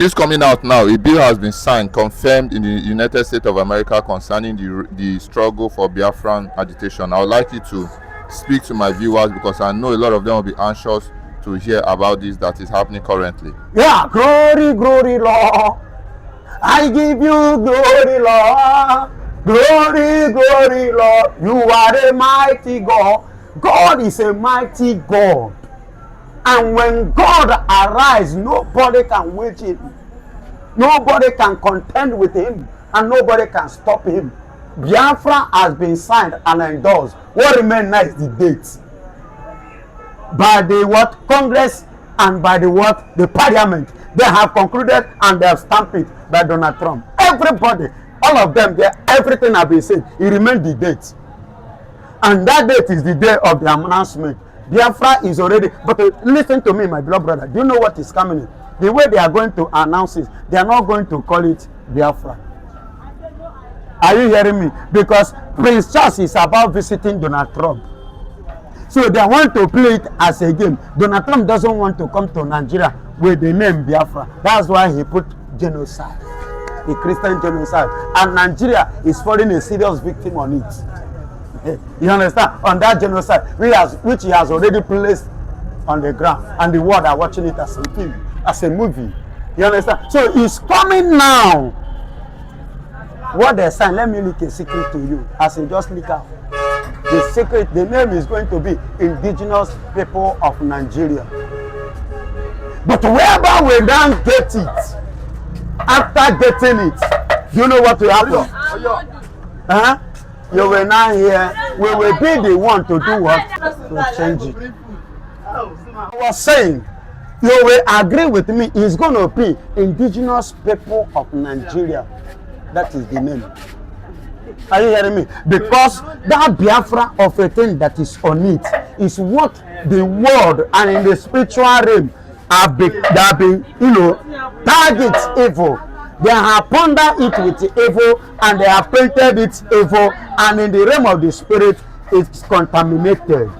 This coming out now, a bill has been signed, confirmed in the United States of America concerning the struggle for Biafran agitation. I would like you to speak to my viewers because I know a lot of them will be anxious to hear about this that is happening currently. Yeah, glory, glory, Lord. I give you glory, Lord. Glory, glory, Lord. You are a mighty God. God is a mighty God. And when God arises, nobody can wage him. Nobody can contend with him. And nobody can stop him. Biafra has been signed and endorsed. What remains now is the date. By the what? Congress and by the what? The parliament. They have concluded and they have stamped it by Donald Trump. Everybody, all of them, everything has been said. It remains the date. And that date is the day of the announcement. Biafra is already, but listen to me, my beloved brother. Do you know what is coming? The way they are going to announce it, they are not going to call it Biafra. Are you hearing me? Because Prince Charles is about visiting Donald Trump. So they want to play it as a game. Donald Trump doesn't want to come to Nigeria with the name Biafra. That's why he put genocide, a Christian genocide. And Nigeria is falling a serious victim on it. You understand? On that genocide, which he has already placed on the ground, and the world are watching it as a film, as a movie. You understand? So it's coming now. What they sign, let me leak a secret to you, as I just leak out. The secret, the name is going to be Indigenous People of Nigeria. But wherever we now get it, after getting it, do you know what will happen? Huh? You will now hear, we will be the one to do what? To change it. I was saying, you will agree with me, it's going to be Indigenous People of Nigeria. That is the name. Are you hearing me? Because that Biafra of a thing that is on it is what the world and in the spiritual realm have been, targets evil. They have pondered it with evil and they have painted it evil, and in the realm of the spirit it's contaminated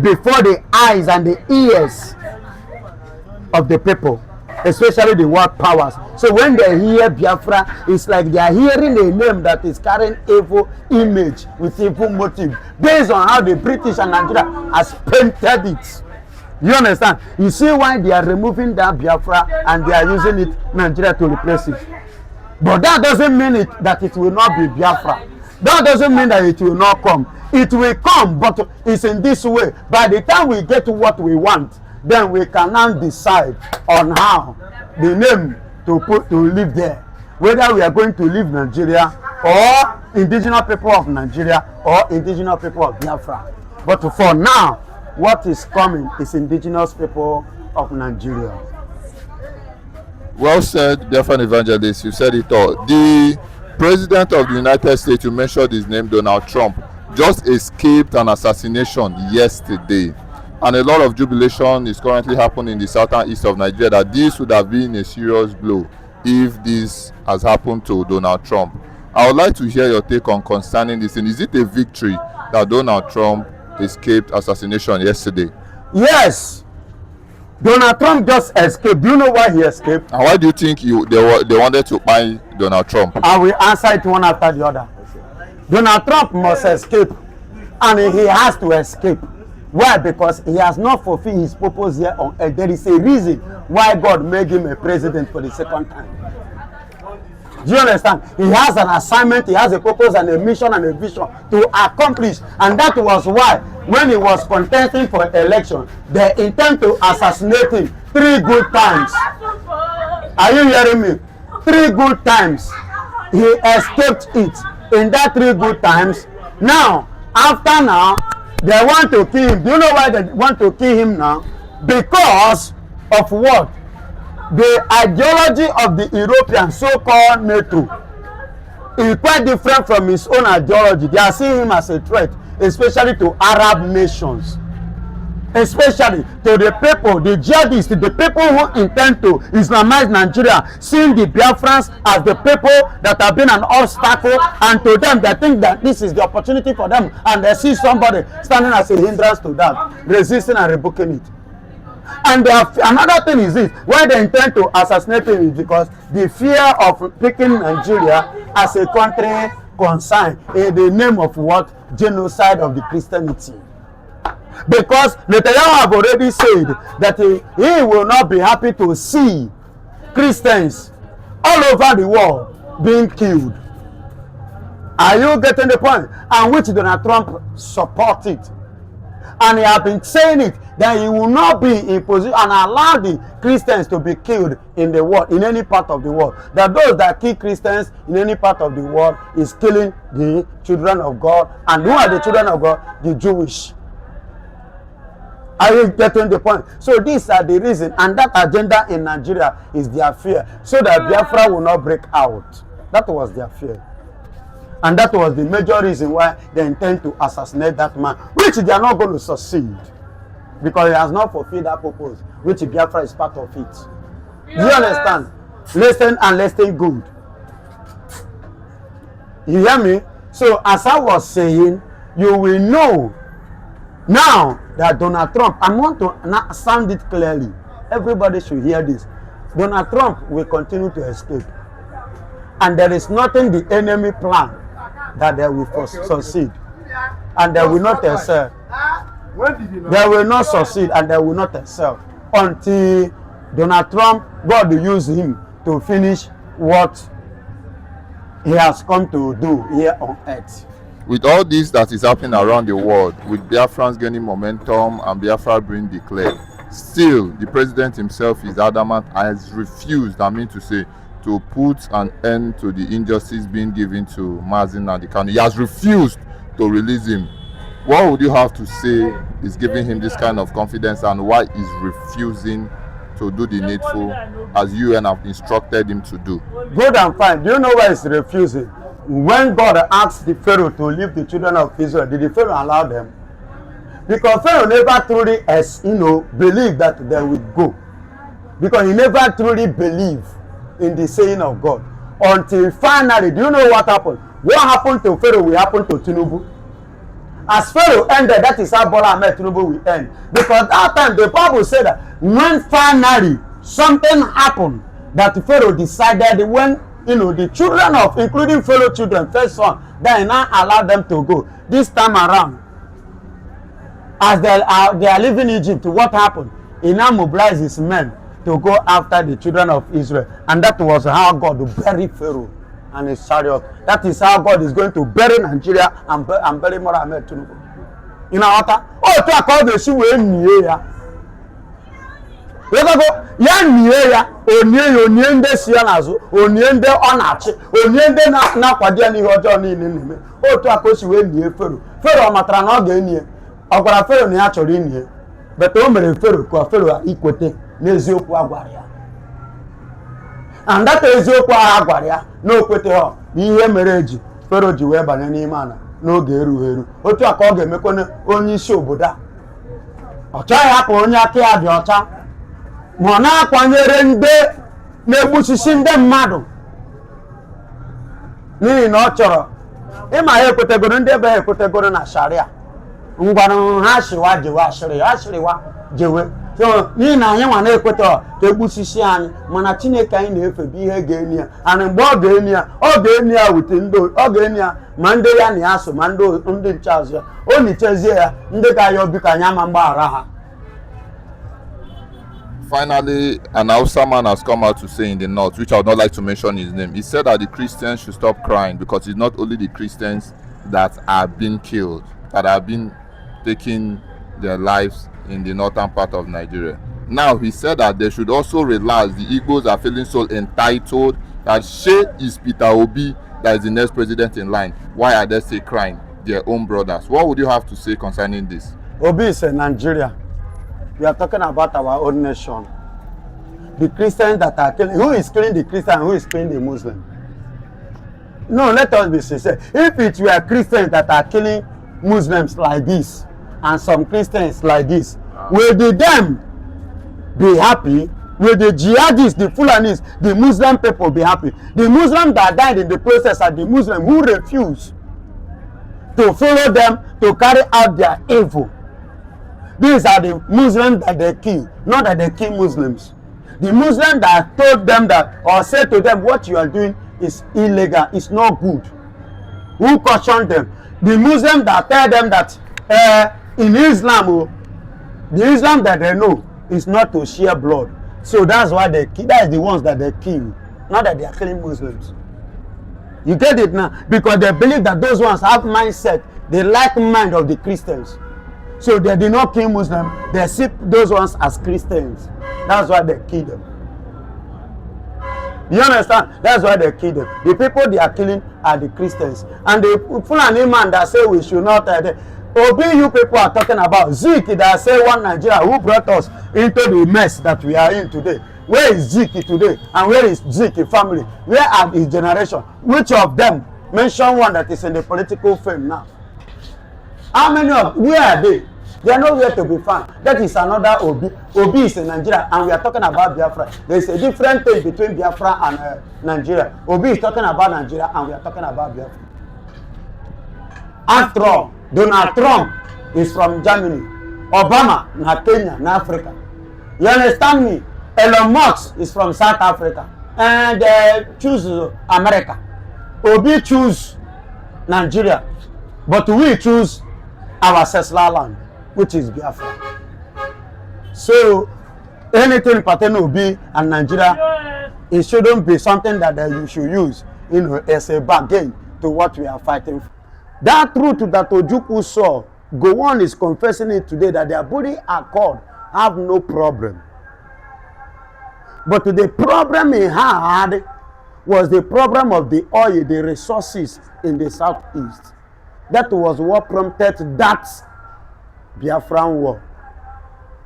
before the eyes and the ears of the people, especially the world powers. So when they hear Biafra, it's like they are hearing a name that is carrying evil image with evil motive based on how the British and Nigeria has painted it. You understand? You see why they are removing that Biafra and they are using it Nigeria to replace it. But that doesn't mean that it will not be Biafra. That doesn't mean that it will not come. It will come, but it's in this way. By the time we get to what we want, then we can now decide on how the name to live there. Whether we are going to leave Nigeria or Indigenous People of Nigeria or Indigenous People of Biafra. But for now, what is coming is Indigenous People of Nigeria. Well said, Biafran evangelist. You said it all. The president of the United States, you mentioned his name, Donald Trump, just escaped an assassination yesterday. And a lot of jubilation is currently happening in the southern east of Nigeria that this would have been a serious blow if this has happened to Donald Trump. I would like to hear your take on concerning this. And is it a victory that Donald Trump escaped assassination yesterday? Yes. Donald Trump just escaped. Do you know why he escaped? And why do you think they wanted to buy Donald Trump? I will answer it one after the other. Donald Trump must escape, and he has to escape. Why? Because he has not fulfilled his purpose here on earth. There is a reason why God made him a president for the second time. Do you understand? He has an assignment, he has a purpose and a mission and a vision to accomplish. And that was why when he was contesting for election, they intend to assassinate him 3 good times. Are you hearing me? 3 good times. He escaped it. In that 3 good times, now, after now, they want to kill him. Do you know why they want to kill him now? Because of what? The ideology of the European so-called NATO is quite different from his own ideology. They are seeing him as a threat, especially to Arab nations, especially to the people, the jihadists, the people who intend to Islamize Nigeria, seeing the Biafrans as the people that have been an obstacle, and to them they think that this is the opportunity for them, and they see somebody standing as a hindrance to that, resisting and rebuking it. And another thing is this, why they intend to assassinate him is because the fear of picking Nigeria as a country concern in the name of what? Genocide of the Christianity. Because Netanyahu have already said that he will not be happy to see Christians all over the world being killed. Are you getting the point? And which Donald Trump supported. And he has been saying it, that he will not be in position and allow the Christians to be killed in the world, in any part of the world. That those that kill Christians in any part of the world is killing the children of God. And who are the children of God? The Jewish. Are you getting the point? So these are the reason, and that agenda in Nigeria is their fear, so that Biafra will not break out. That was their fear. And that was the major reason why they intend to assassinate that man, which they are not going to succeed. Because he has not fulfilled that purpose, which Biafra is part of it. Do you understand? Listen and listen good. You hear me? So as I was saying, you will know now that Donald Trump, I want to sound it clearly. Everybody should hear this. Donald Trump will continue to escape. And there is nothing the enemy plan that they will succeed. And they will not excel. They will not succeed and they will not excel until Donald Trump, God will use him to finish what he has come to do here on earth. With all this that is happening around the world, with Biafrans gaining momentum and Biafra being declared, still the president himself is adamant, has refused, to put an end to the injustice being given to Mazi Nnamdi Kanu. He has refused to release him. What would you have to say is giving him this kind of confidence, and why he's refusing to do the needful as UN have instructed him to do? Good and fine. Do you know why he's refusing? When God asked the Pharaoh to leave the children of Israel, did the Pharaoh allow them? Because Pharaoh never truly, believed that they would go. Because he never truly believed in the saying of God. Until finally, do you know what happened? What happened to Pharaoh will happen to Tinubu. As Pharaoh ended, that is how Bola Ahmed Tinubu will end. Because that time, the Bible said that when finally something happened, that Pharaoh decided when, the children of, including fellow children, first son, then now allow them to go. This time around, as they are leaving Egypt, what happened? He now mobilized his men to go after the children of Israel. And that was how God buried Pharaoh and his chariot. That is how God is going to bury Nigeria and bury Bola Ahmed Tinubu. You know what? Oh, to call the shoe in here. Ya nie ya onye ndị si ya n'azụ, onye ndị ọ na-achị, onye ndị na-akwado ya n'ihe ọjọọ niile na-eme. Otu aka o si wee nie Fero. Fero ọ matara na ọ ga-enye. Ọ gwara Fero na ya chọrọ inye. But o mere Fero ka Fero ikwete n'eziokwu a gwara ya. And that eziokwu a gwara ya na okwete ha ihe mere eji Fero ji wee banye n'ime ana n'oge erughị. Otu aka ọ ga-emekwa onye isi obodo a. Ọ chọghị hapụ onye aka ya dị ọcha. Ma ọ na-akwanyere ndị na-egbusisi ndị mmadụ n'ihi na ọ chọrọ ịma ha ekwetegoro ndị ebe ha ekwetegoro na sharia ngwanụ ha shịwa jewe ashịrịwa jewe so n'ihi na anyị nwa na-ekweta ka egbusisi anyị mana Chineke anyị na-efe bụ ihe ga-eni ya and mgbe ọ ga-eni ya wute ndị ọ ga-eni ya ma ndị ya na ya so ma ndị nche azụ ya o nichezie ya ndị ka ya obi ka anyị ama mgbaghara ha. Finally, an Hausa man has come out to say in the north, which I would not like to mention his name. He said that the Christians should stop crying because it's not only the Christians that are being killed, that have been taking their lives in the northern part of Nigeria. Now, he said that they should also realize the Igbos are feeling so entitled that Shey is Peter Obi that is the next president in line. Why are they still crying? Their own brothers. What would you have to say concerning this? Obi is in Nigeria. We are talking about our own nation. The Christians that are killing, who is killing the Christian, who is killing the Muslim? No, let us be sincere. If it were Christians that are killing Muslims like this, and some Christians like this, will them be happy? Will the jihadists, the Fulanis, the Muslim people be happy? The Muslims that died in the process are the Muslims who refuse to follow them to carry out their evil. These are the Muslims that they kill, not that they kill Muslims. The Muslims that told them that, or said to them, what you are doing is illegal, it's not good. Who cautioned them? The Muslims that tell them that in Islam, the Islam that they know is not to share blood. So that's why they kill. That is the ones that they kill, not that they are killing Muslims. You get it now? Because they believe that those ones have mindset, the like mind of the Christians. So they did not kill Muslims, they see those ones as Christians. That's why they kill them. You understand? That's why they kill them. The people they are killing are the Christians. And the Fulani man that say we should not Obi, you people are talking about Zik that say one Nigeria who brought us into the mess that we are in today. Where is Zik today? And where is Zik family? Where are his generation? Which of them? Mention one that is in the political fame now. How many of, where are they? They are nowhere to be found. That is another Obi. Obi is in Nigeria and we are talking about Biafra. There is a different thing between Biafra and Nigeria. Obi is talking about Nigeria and we are talking about Biafra. After all, Donald Trump is from Germany. Obama na Kenya, na Africa. You understand me? Elon Musk is from South Africa. And choose America. Obi choose Nigeria. But we choose our ancestral land, which is Biafra. So anything pertaining to Obi and Nigeria, it shouldn't be something that you should use, as a bargain to what we are fighting for. That truth that Ojukwu saw, Gowon is confessing it today that their body accord have no problem. But the problem he had was the problem of the oil, the resources in the southeast. That was what prompted that Biafran war.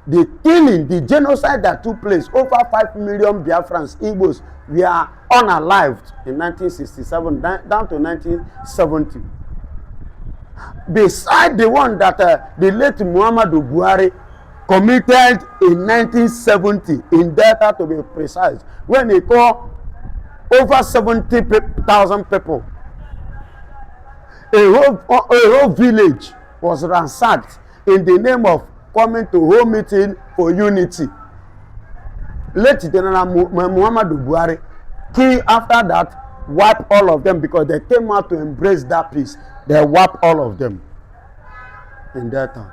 The killing, the genocide that took place, over 5 million Biafrans, Igbos, were unalived in 1967 down to 1970. Beside the one that the late Muhammadu Buhari committed in 1970 in Delta, to be precise, when he called over 70,000 people. A whole village was ransacked in the name of coming to home meeting for unity. Late General Muhammadu Buhari, key after that, wiped all of them because they came out to embrace that peace. They wiped all of them in that time.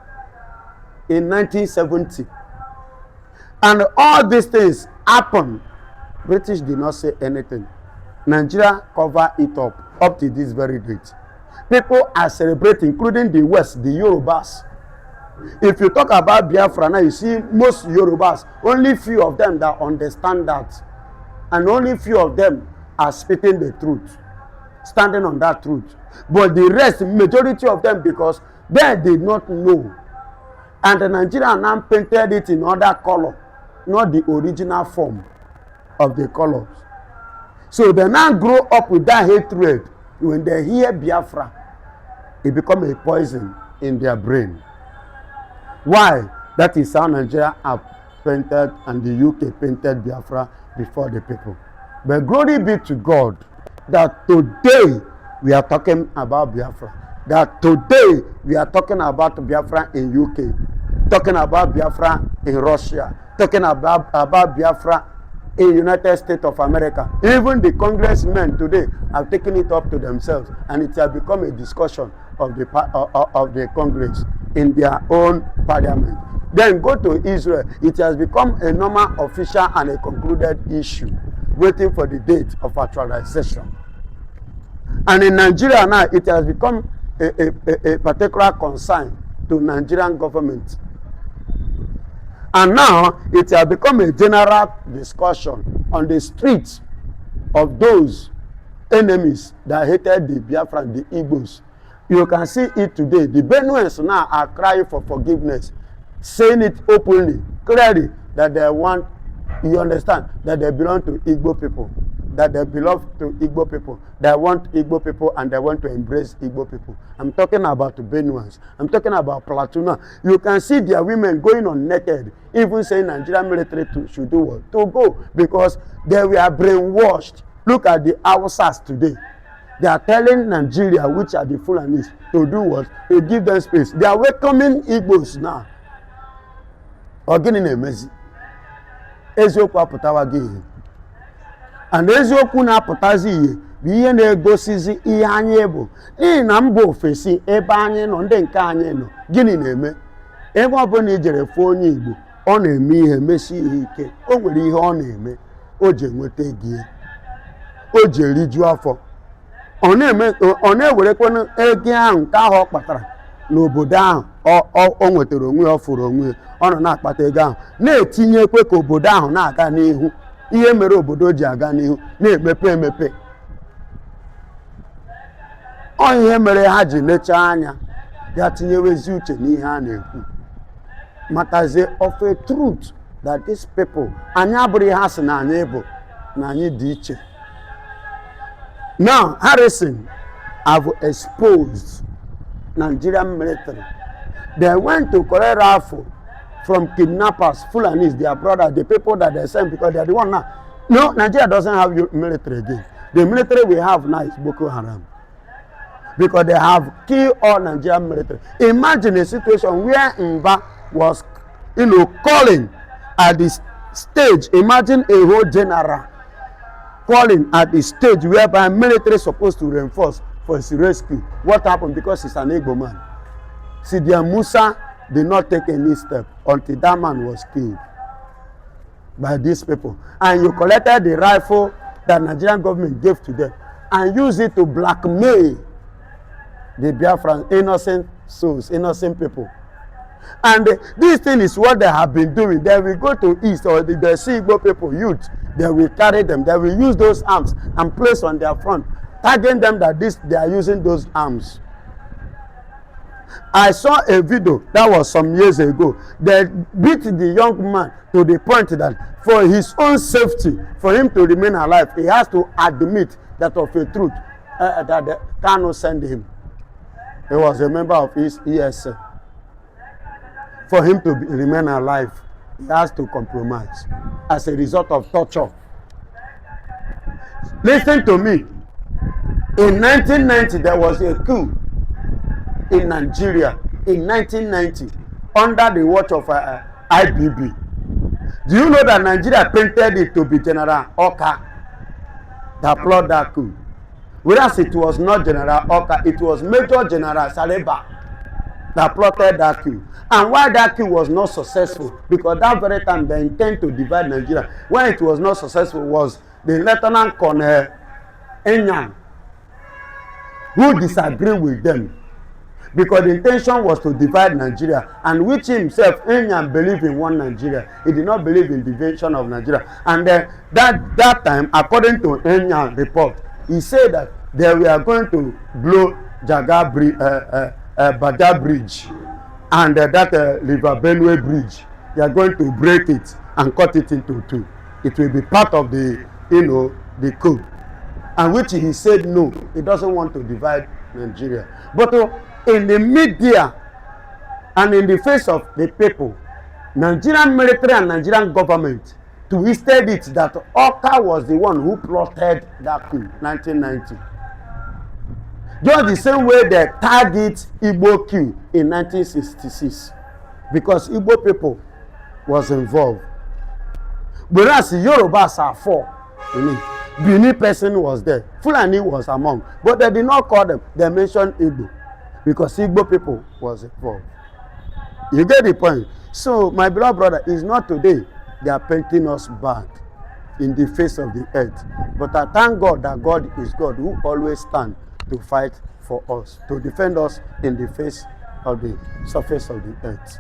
In 1970. And all these things happened. British did not say anything. Nigeria covered it up to this very date. People are celebrating, including the West, the Yorubas. If you talk about Biafra now, you see most Yorubas, only few of them that understand that. And only few of them are speaking the truth, standing on that truth. But the rest, majority of them, because they did not know. And the Nigerian now painted it in other color, not the original form of the colors. So they now grow up with that hatred. When they hear Biafra, it becomes a poison in their brain. Why? That is how Nigeria have painted and the UK painted Biafra before the people. But glory be to God that today we are talking about Biafra. That today we are talking about Biafra in UK, talking about Biafra in Russia, talking about Biafra in United States of America. Even the congressmen today have taken it up to themselves, and it has become a discussion of the Congress in their own parliament. Then go to Israel. It has become a normal, official, and a concluded issue, waiting for the date of actualization. And in Nigeria now, it has become a particular concern to Nigerian government. And now it has become a general discussion on the streets of those enemies that hated the Biafran, the Igbos. You can see it today. The Benuans now are crying for forgiveness, saying it openly, clearly, that they want, you understand, that they belong to Igbo people, that they belong to Igbo people, they want Igbo people and they want to embrace Igbo people. I'm talking about the Benuans. I'm talking about Platuna. You can see their women going on naked, even saying Nigerian military should do what? To go, because they were brainwashed. Look at the Hausas today. They are telling Nigeria, which are the Fulanis, to do what? To give them space. They are welcoming Igbos now. ọ gịnị na-emezi eziokwu apụtawa gị ihe and eziokwu na-apụtazi ihe bụ ihe na-egosizi ihe anyị bụ n'ihi na mba ofesi ebe anyị nọ ndị nke anyị nọ gịnị na-eme ebe ọbụla ijere fụ onye Igbo ọ na-eme ihe mesi ihe ike o nwere ihe ọ na-eme o ji enweta ego o ji eriju afọ ọ na-ewerekwana ego ahụ nke ahụ ọ kpatara n'obodo ahụ o nwetara onwe ya ọ fụrụ onwe ya ọ nọ na-akpata ego ahụ na-etinyekwe ka obodo ahụ na-aga n'ihu ihe mere obodo ji aga n'ihu na-emepe emepe ọ ihe mere ha ji lechaa anya bịa tinyewezi uche n'ihe a na-ekwu matazie of a truth that these people anyị abụrụ ihe ha sị na anyị bụ na anyị dị iche. Now Harrison have exposed Nigerian military. They went to collect rifle from kidnappers, Fulanis, their brothers, the people that they sent because they are the one now. No, Nigeria doesn't have military again. The military we have now is Boko Haram. Because they have killed all Nigerian military. Imagine a situation where Mba was, calling at this stage. Imagine a whole general calling at the stage whereby military is supposed to reinforce for his rescue. What happened? Because he's an Igbo man. Sidia Musa did not take any step until that man was killed by these people. And you collected the rifle that Nigerian government gave to them and used it to blackmail the Biafran innocent souls, innocent people. And this thing is what they have been doing. They will go to East or the Igbo people, youth, they will carry them, they will use those arms and place on their front, tagging them that they are using those arms. I saw a video that was some years ago. They beat the young man to the point that for his own safety, for him to remain alive, he has to admit that of a truth that they cannot send him. He was a member of his ESL. For him to remain alive, he has to compromise as a result of torture. Listen to me. In 1990, there was a coup in Nigeria in 1990 under the watch of IBB. Do you know that Nigeria painted it to be General Oka that plotted that coup? Whereas it was not General Oka, it was Major General Saleba that plotted that coup. And why that coup was not successful? Because that very time they intend to divide Nigeria. When it was not successful was the Lieutenant Colonel Enyan who disagreed with them. Because the intention was to divide Nigeria, and which himself, Enyan, believed in one Nigeria. He did not believe in division of Nigeria. And that time, according to Enyan report, he said that they were going to blow Bada Bridge and that River Benue Bridge. They are going to break it and cut it into two. It will be part of the, the coup. And which he said no, he doesn't want to divide Nigeria. But in the media and in the face of the people, Nigerian military and Nigerian government twisted it that Oka was the one who plotted that coup, 1990. Just the same way they tagged Igbo coup in 1966, because Igbo people was involved. Whereas Yorubas are four in it. Benin person was there. Fulani was among. But they did not call them. They mentioned Igbo. Because Igbo people was involved. You get the point? So, my beloved brother, it's not today they are painting us bad in the face of the earth. But I thank God that God is God who always stands to fight for us, to defend us in the face of the surface of the earth.